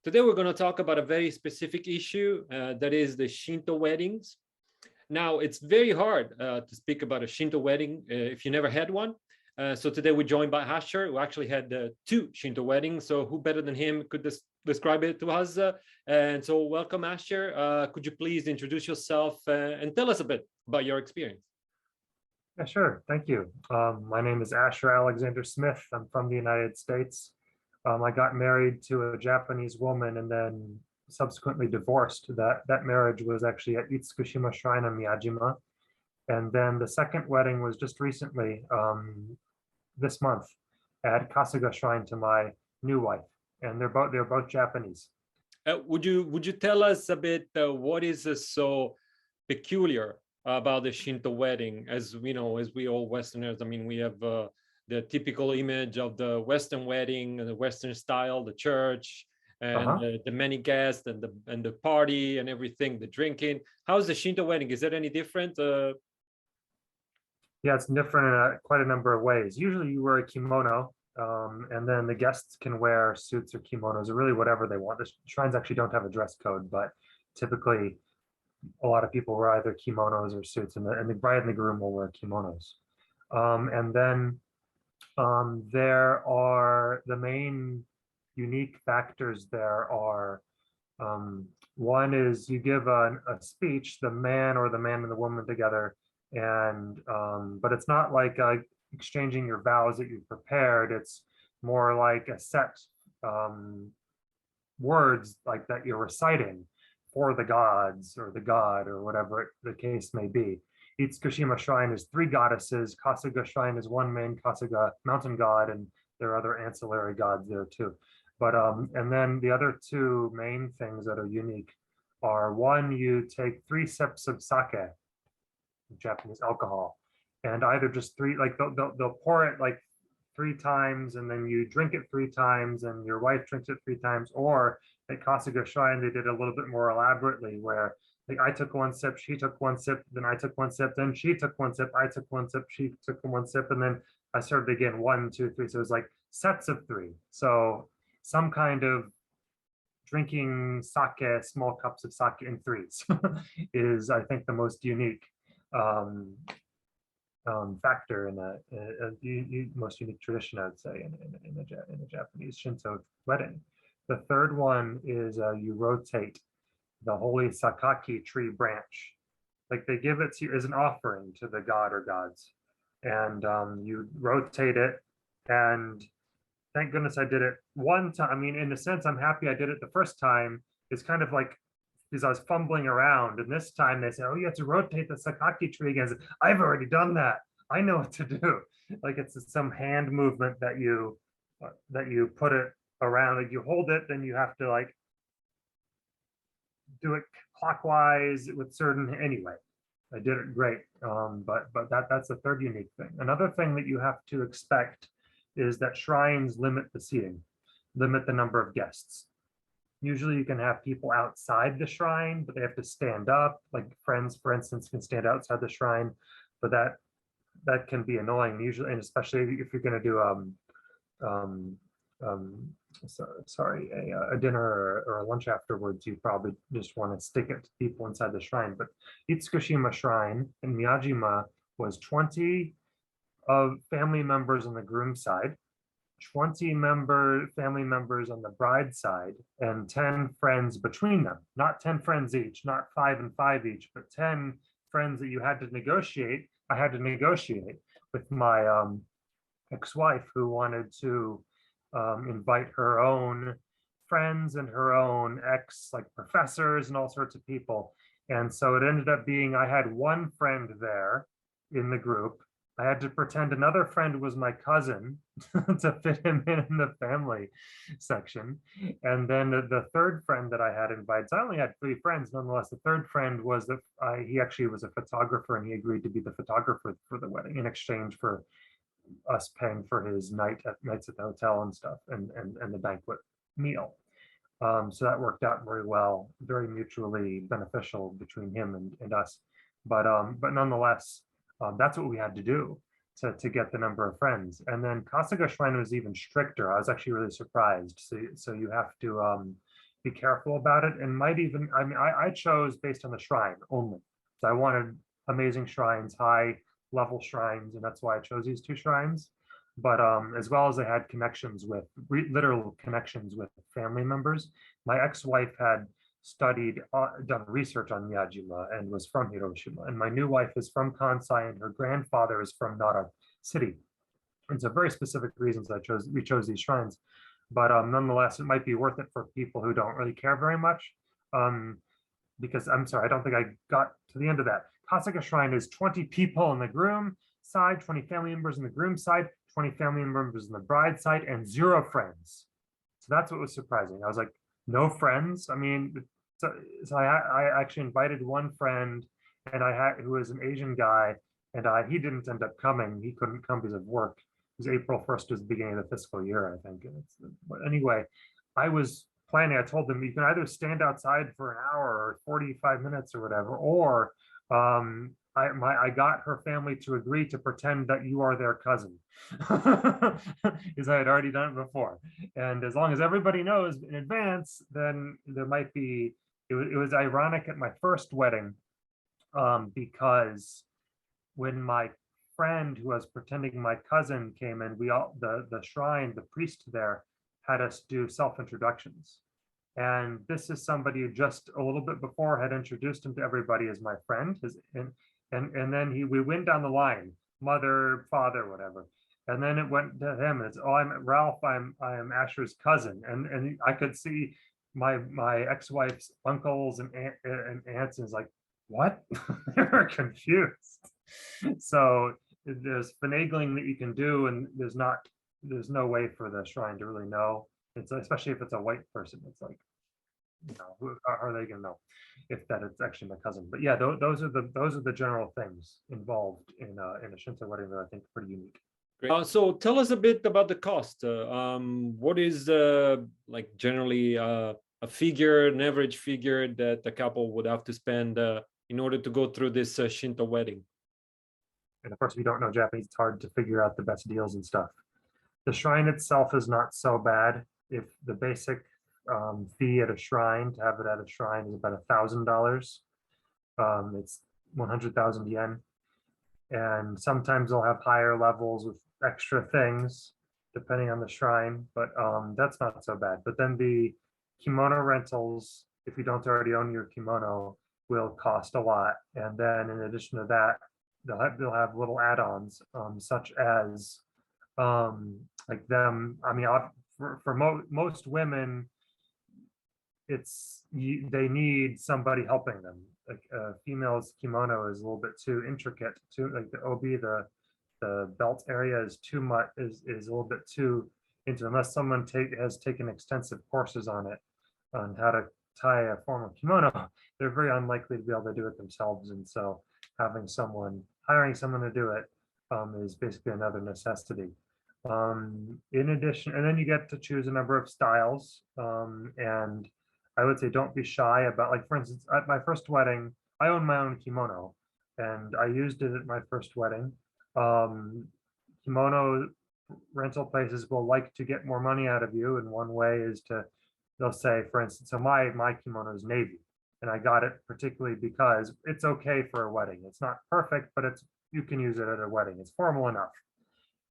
Today we're going to talk about a very specific issue that is the Shinto weddings. Now, it's very hard to speak about a Shinto wedding if you never had one. So today we're joined by Asher, who actually had two Shinto weddings. So who better than him could describe it to us? And so welcome, Asher. Could you please introduce yourself and tell us a bit about your experience? Yeah, sure. Thank you. My name is Asher Alexander Smith. I'm from the United States. I got married to a Japanese woman and then subsequently divorced. That marriage was actually at Itsukushima Shrine in Miyajima. And then the second wedding was just recently, this month, at Kasuga Shrine to my new wife. And they're both Japanese. Would you tell us a bit what is so peculiar about the Shinto wedding? As we know, as we all Westerners, I mean, we have the typical image of the Western wedding, the Western style, the church, and the many guests, and the party and everything, the drinking. How's the Shinto wedding? Is that any different? Yeah, it's different in quite a number of ways. Usually you wear a kimono, and then the guests can wear suits or kimonos or really whatever they want. The shrines actually don't have a dress code, but typically a lot of people wear either kimonos or suits, and the bride and the groom will wear kimonos. And then there are the main unique factors there are, one is you give a speech, the man and the woman together, and but it's not like exchanging your vows that you've prepared. It's more like a set words like that you're reciting for the gods or the god or whatever the case may be. Itsukushima Shrine is three goddesses. Kasuga Shrine is one main Kasuga mountain god, and there are other ancillary gods there too. But and then the other two main things that are unique are, one, you take 3 sips of sake, Japanese alcohol, and either just three, like they'll pour it like 3 times, and then you drink it 3 times, and your wife drinks it 3 times. Or at Kasuga Shrine, they did it a little bit more elaborately, where like I took 1 sip, she took 1 sip, then I took 1 sip, then she took 1 sip, I took 1 sip, she took 1 sip, and then I started again, 1, 2, 3. So it was like sets of 3. So some kind of drinking sake, small cups of sake in threes, is, I think, the most unique factor in a most unique tradition, I would say, in a Japanese Shinto wedding. The third one is you rotate the holy sakaki tree branch. Like they give it to you as an offering to the god or gods. And you rotate it. And thank goodness I did it one time. I mean, in a sense, I'm happy I did it the first time. It's kind of like, because I was fumbling around, and this time they said, oh, you have to rotate the sakaki tree again. I've already done that. I know what to do. Like it's some hand movement that you put it around. Like you hold it, then you have to like do it clockwise with certain, anyway. I did it great. But that's the third unique thing. Another thing that you have to expect is that shrines limit the seating, limit the number of guests. Usually you can have people outside the shrine, but they have to stand up. Like friends, for instance, can stand outside the shrine, but that can be annoying usually, and especially if you're going to do a dinner or a lunch afterwards, you probably just want to stick it to people inside the shrine. But Itsukushima Shrine in Miyajima was 20 of family members on the groom side, 20 family members on the bride side, and 10 friends between them. Not 10 friends each, not 5 and 5 each, but 10 friends that you had to negotiate. I had to negotiate with my ex-wife, who wanted to invite her own friends and her own like professors and all sorts of people. And so it ended up being, I had one friend there in the group. I had to pretend another friend was my cousin to fit him in the family section. And then the third friend that I had invited, so I only had 3 friends nonetheless. The third friend was he actually was a photographer, and he agreed to be the photographer for the wedding in exchange for us paying for his nights at the hotel and stuff, and the banquet meal. So that worked out very well, very mutually beneficial between him and us. But nonetheless, that's what we had to do to get the number of friends. And then Kasuga Shrine was even stricter. I was actually really surprised. So you have to be careful about it, and might even, I mean, I chose based on the shrine only. So I wanted amazing shrines, high level shrines, and that's why I chose these two shrines. But as well as I had connections with, literal connections with family members. My ex-wife had studied, done research on Miyajima and was from Hiroshima. And my new wife is from Kansai, and her grandfather is from Nara City. And so very specific reasons we chose these shrines. But nonetheless, it might be worth it for people who don't really care very much. Because I'm sorry, I don't think I got to the end of that. Kasuga Shrine is 20 people on the groom side, 20 family members on the groom side, 20 family members on the bride side, and 0 friends. So that's what was surprising. I was like, no friends. I mean, so I actually invited one friend, and I had, who was an Asian guy, and he didn't end up coming. He couldn't come because of work. It was April 1st was the beginning of the fiscal year, I think. But anyway, I was planning, I told them you can either stand outside for an hour or 45 minutes or whatever, or I got her family to agree to pretend that you are their cousin, because I had already done it before. And as long as everybody knows in advance, then there might be, it was ironic at my first wedding, because when my friend who was pretending my cousin came in, we all, the shrine, the priest there had us do self-introductions. And this is somebody who just a little bit before had introduced him to everybody as my friend. And then we went down the line, mother, father, whatever. And then it went to him. It's, oh, I'm Ralph. I am Asher's cousin. And I could see my ex-wife's uncles and aunts, and it's like, what? They were confused. So there's finagling that you can do, and there's no way for the shrine to really know. It's especially if it's a white person. It's like, you know, who are they gonna know if that it's actually my cousin? But yeah, those are the general things involved in a Shinto wedding that I think are pretty unique. Great. So tell us a bit about the cost. What is like generally a figure, an average figure that the couple would have to spend in order to go through this Shinto wedding? And of course, if you don't know Japanese, it's hard to figure out the best deals and stuff. The shrine itself is not so bad. If the basic fee at a shrine, to have it at a shrine, is about $1,000. It's 100,000 yen. And sometimes they'll have higher levels with extra things, depending on the shrine, but that's not so bad. But then the kimono rentals, if you don't already own your kimono, will cost a lot. And then in addition to that, they'll have little add-ons, such as like them. I mean, for most women, they need somebody helping them. Like a female's kimono is a little bit too intricate, too like the obi, the belt area is too much, is a little bit too into, unless someone has taken extensive courses on it, on how to tie a formal kimono, they're very unlikely to be able to do it themselves. And so hiring someone to do it is basically another necessity. In addition, and then you get to choose a number of styles, and I would say don't be shy about, like, for instance, at my first wedding, I own my own kimono, and I used it at my first wedding. Kimono rental places will like to get more money out of you, and one way is they'll say, for instance, so my kimono is navy, and I got it particularly because it's okay for a wedding. It's not perfect, but you can use it at a wedding. It's formal enough.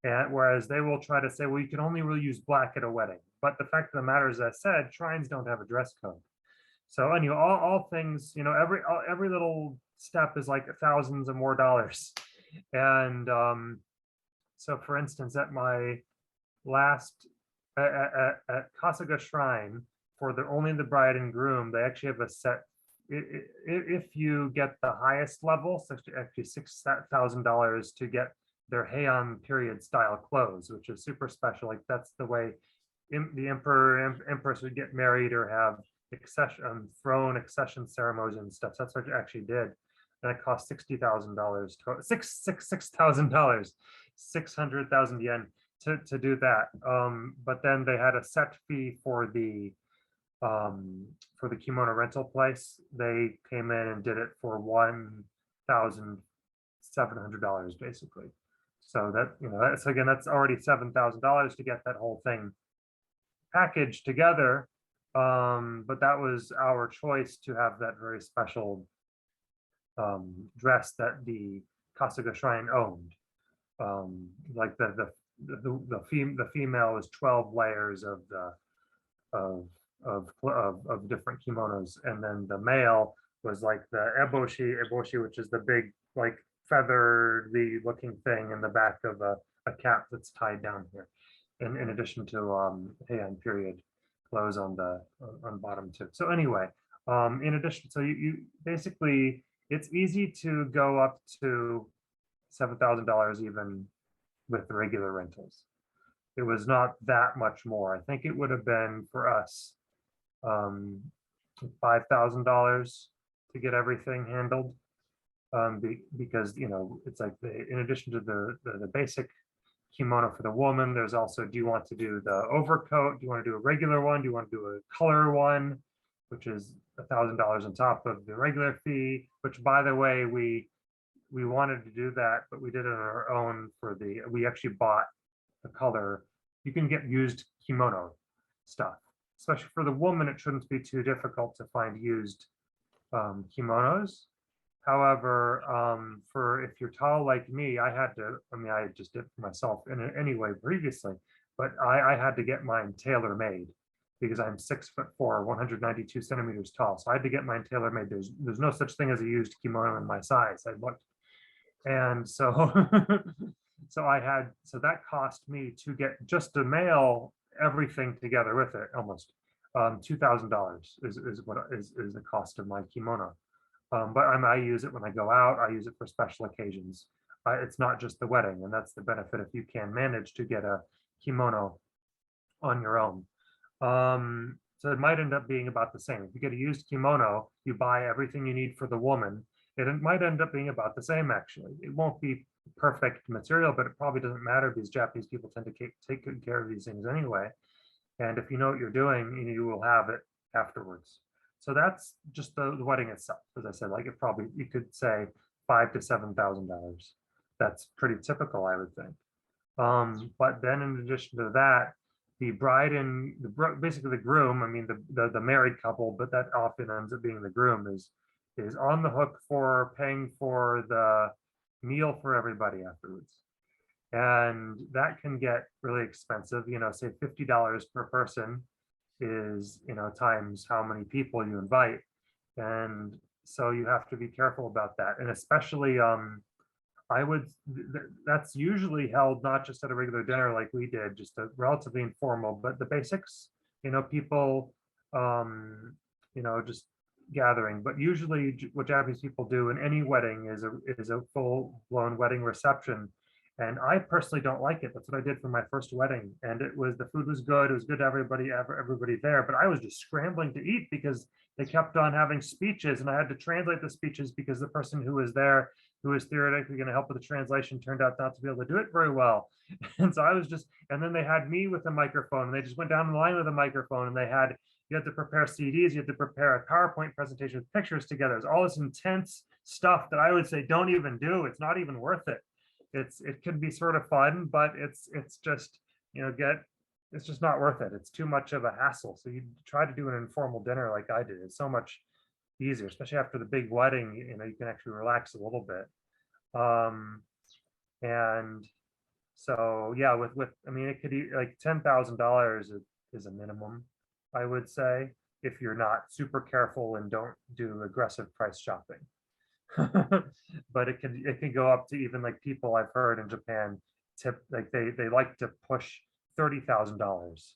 And whereas they will try to say, well, you can only really use black at a wedding. But the fact of the matter is, as I said, shrines don't have a dress code. So anyway, all things, you know, every little step is like thousands of more dollars. And so for instance, at my last, at Kasuga Shrine, for only the bride and groom, they actually have a set. If you get the highest level, actually $6,000 to get their Heian period style clothes, which is super special. Like that's the way the emperor empress would get married or have throne accession ceremonies and stuff. So that's what I actually did, and it cost $60,000, $6,000, 600,000 yen to do that. But then they had a set fee for the kimono rental place. They came in and did it for $1,700 basically. So that, you know, that's already $7,000 to get that whole thing packaged together. But that was our choice to have that very special dress that the Kasuga Shrine owned. Like the female is 12 layers of the of of different kimonos, and then the male was like the eboshi, which is the big like feathery looking thing in the back of a cap that's tied down here, in addition to Heian period clothes on the on bottom too. So anyway, in addition, so you basically it's easy to go up to $7,000 even with the regular rentals. It was not that much more. I think it would have been for us um, $5,000 to get everything handled. Because it's like in addition to the basic kimono for the woman, there's also, do you want to do the overcoat? Do you want to do a regular one? Do you want to do a color one, which is $1,000 on top of the regular fee? Which, by the way, we wanted to do that, but we did it on our own. We actually bought the color. You can get used kimono stuff, especially for the woman. It shouldn't be too difficult to find used kimonos. However, for if you're tall like me, I just did it for myself in any way previously, but I had to get mine tailor made because I'm 6'4", 192 centimeters tall. So I had to get mine tailor made. There's no such thing as a used kimono in my size. I looked, and so so that cost me to get just to mail everything together with it almost $2,000 is what is the cost of my kimono. But I use it when I go out. I use it for special occasions. It's not just the wedding, and that's the benefit if you can manage to get a kimono on your own. So it might end up being about the same. If you get a used kimono, you buy everything you need for the woman. It might end up being about the same, actually. It won't be perfect material, but it probably doesn't matter because Japanese people tend to take good care of these things anyway. And if you know what you're doing, you will have it afterwards. So that's just the wedding itself. As I said, like you could say $5,000 to $7,000. That's pretty typical, I would think. But then in addition to that, the bride and basically the groom, I mean the married couple, but that often ends up being the groom, is on the hook for paying for the meal for everybody afterwards. And that can get really expensive, say $50 per person is, times how many people you invite. And so you have to be careful about that. And especially, that's usually held not just at a regular dinner like we did, just a relatively informal, but the basics, people, just gathering. But usually what Japanese people do in any wedding is a full blown wedding reception. And I personally don't like it. That's what I did for my first wedding. And the food was good. It was good to everybody there. But I was just scrambling to eat because they kept on having speeches and I had to translate the speeches because the person who was there, who was theoretically going to help with the translation, turned out not to be able to do it very well. And so and then they had me with a microphone and they just went down the line with a microphone and you had to prepare CDs, you had to prepare a PowerPoint presentation with pictures together. It's all this intense stuff that I would say, don't even do. It's not even worth it. It can be sort of fun, but it's just, it's just not worth it. It's too much of a hassle. So you try to do an informal dinner like I did. It's so much easier, especially after the big wedding, you can actually relax a little bit. And so, yeah, I mean, it could be like $10,000 is a minimum, I would say, if you're not super careful and don't do aggressive price shopping. But it can go up to even like people I've heard in Japan tip, like they like to push $30,000, which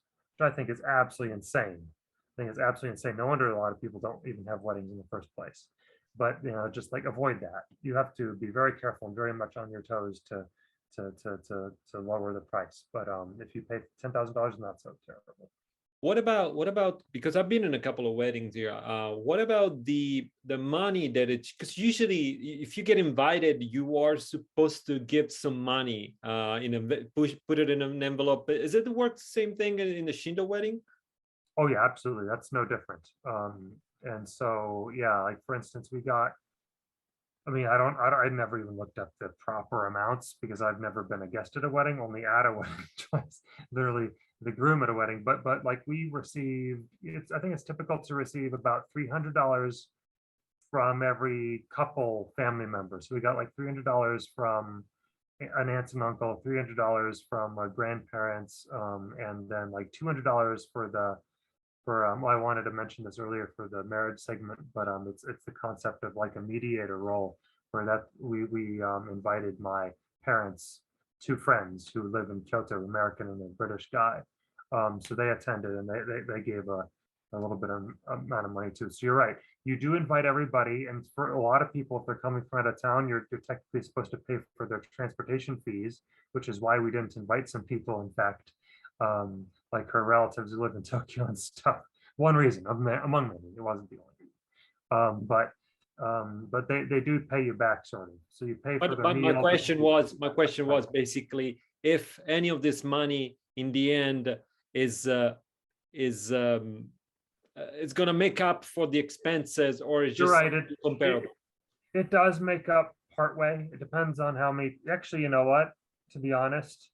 I think is absolutely insane. I think it's absolutely insane. No wonder a lot of people don't even have weddings in the first place. But just like avoid that. You have to be very careful and very much on your toes to lower the price. But if you pay $10,000, not so terrible. What about, because I've been in a couple of weddings here, what about the money that because usually if you get invited, you are supposed to give some money put it in an envelope. Is it the same thing in the Shinto wedding? Oh yeah, absolutely. That's no different. And so, yeah, like for instance, I never even looked up the proper amounts because I've never been a guest at a wedding, only at a wedding twice. Literally the groom at a wedding, but like we received, I think it's typical to receive about $300 from every couple family member. So we got like $300 from an aunt and uncle, $300 from grandparents, and then like $200 for well, I wanted to mention this earlier for the marriage segment, but it's the concept of like a mediator role, where that we invited my parents, two friends who live in Kyoto, American and a British guy. So they attended, and they gave a little bit of amount of money too. So you're right, you do invite everybody, and for a lot of people, if they're coming from out of town, you're technically supposed to pay for their transportation fees, which is why we didn't invite some people, in fact, like her relatives who live in Tokyo and stuff. One reason among many, it wasn't the only reason. But they do pay you back, sort of. So you pay for the But meal. my question was basically if any of this money in the end is it's going to make up for the expenses, or is You're just right. comparable? It does make up part way. It depends on how many. Actually, you know what? To be honest,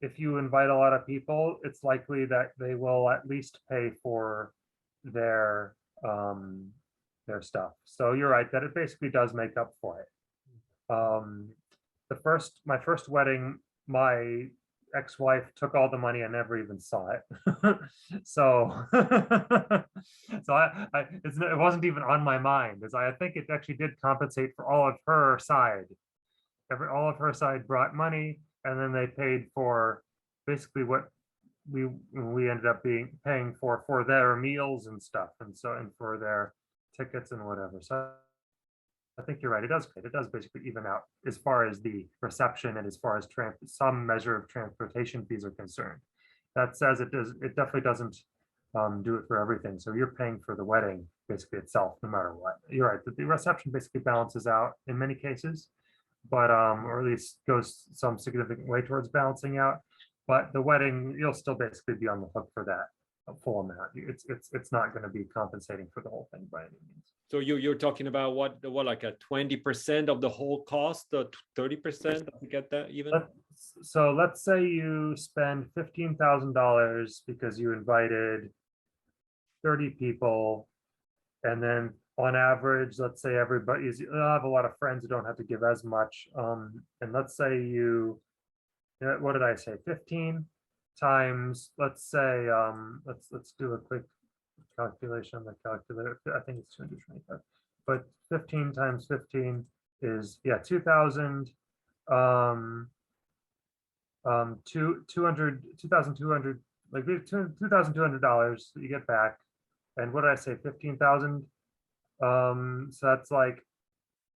if you invite a lot of people, it's likely that they will at least pay for their stuff. So you're right that it basically does make up for it. My first wedding, my ex-wife took all the money. I never even saw it. So it wasn't even on my mind, as I think it actually did compensate for all of her side. All of her side brought money, and then they paid for basically what we ended up paying for their meals and stuff, and for their tickets and whatever. So I think you're right. It does basically even out as far as the reception and as far as some measure of transportation fees are concerned. That says it definitely doesn't do it for everything. So you're paying for the wedding basically itself, no matter what. You're right that the reception basically balances out in many cases, but or at least goes some significant way towards balancing out. But the wedding, you'll still basically be on the hook for that full amount. It's not going to be compensating for the whole thing by any means. So you're talking about what like a 20% of the whole cost, 30% to get that even? So let's say you spend $15,000 because you invited 30 people, and then on average, let's say everybody have a lot of friends who don't have to give as much. And let's say what did I say? 15 times, let's say, let's do a quick calculation on the calculator. I think it's 225, but 15 times 15 is 2,000, 2,200, like $2,200 that you get back. And what did I say? 15,000. So that's like,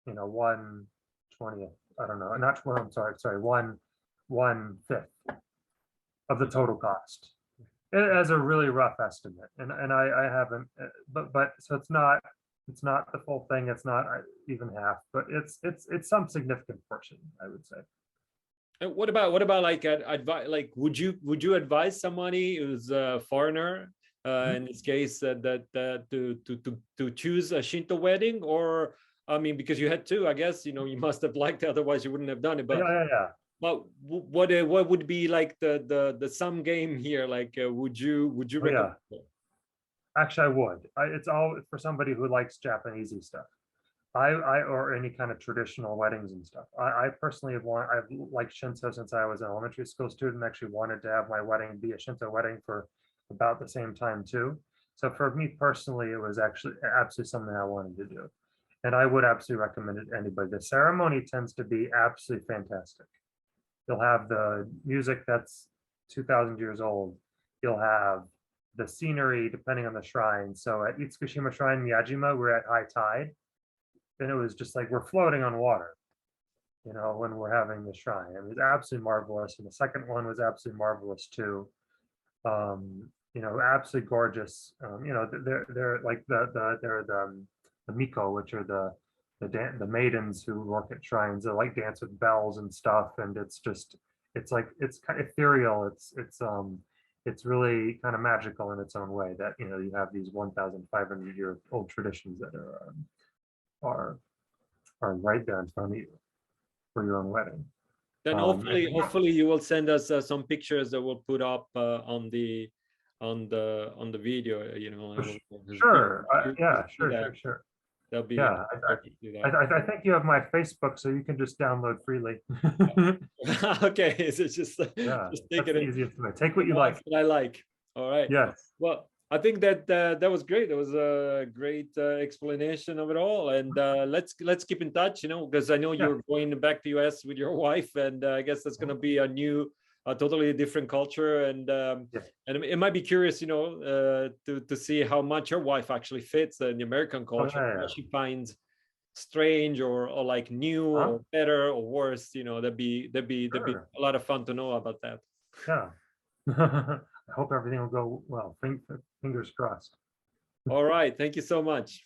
1/20th. I don't know. Not one. I'm sorry. 1/5 of the total cost, as a really rough estimate. And I haven't, but so it's not the full thing. It's not even half, but it's some significant portion, I would say. And what about like advice? Like, would you advise somebody who's a foreigner, in this case, to choose a Shinto wedding? Or I mean, because you had to, I guess, you must have liked it, otherwise you wouldn't have done it. But yeah. Well, what would be like the sum game here? Like, would you recommend it? Actually, I would. It's all for somebody who likes Japanesey stuff. Or any kind of traditional weddings and stuff. I personally I've liked Shinto since I was an elementary school student. Actually wanted to have my wedding be a Shinto wedding for about the same time too. So for me personally, it was actually absolutely something I wanted to do. And I would absolutely recommend it to anybody. The ceremony tends to be absolutely fantastic. You'll have the music that's 2,000 years old. You'll have the scenery depending on the shrine. So at Itsukushima Shrine, Miyajima, we're at high tide. And it was just like we're floating on water, when we're having the shrine. It was absolutely marvelous. And the second one was absolutely marvelous too. Absolutely gorgeous. They're like the miko, which are the maidens who work at shrines. They like dance with bells and stuff, and it's kind of ethereal. It's really kind of magical in its own way that you have these 1,500-year-old traditions that are right there in front of you for your own wedding. Then hopefully you will send us some pictures that we'll put up on the video. You know, Sure. Yeah, see sure, that. sure, sure. That'll be Yeah, perfect to do that. I think you have my Facebook, so you can just download freely. Okay, so just Yeah, just that's taking the it. easiest way. Take what you Ones like. that I like. All right. Yes. Well, I think that that was great. That was a great explanation of it all. And let's keep in touch. You know, because I know Yeah. you're going back to US with your wife, and I guess that's going to be a new, a totally different culture. Yeah. And it might be curious, you know, to see how much your wife actually fits in the American Oh, culture, yeah, yeah. what she finds strange or like new Huh? or better or worse. You know, that'd be Sure. a lot of fun to know about that. Yeah. I hope everything will go well. Fingers crossed. All right. Thank you so much.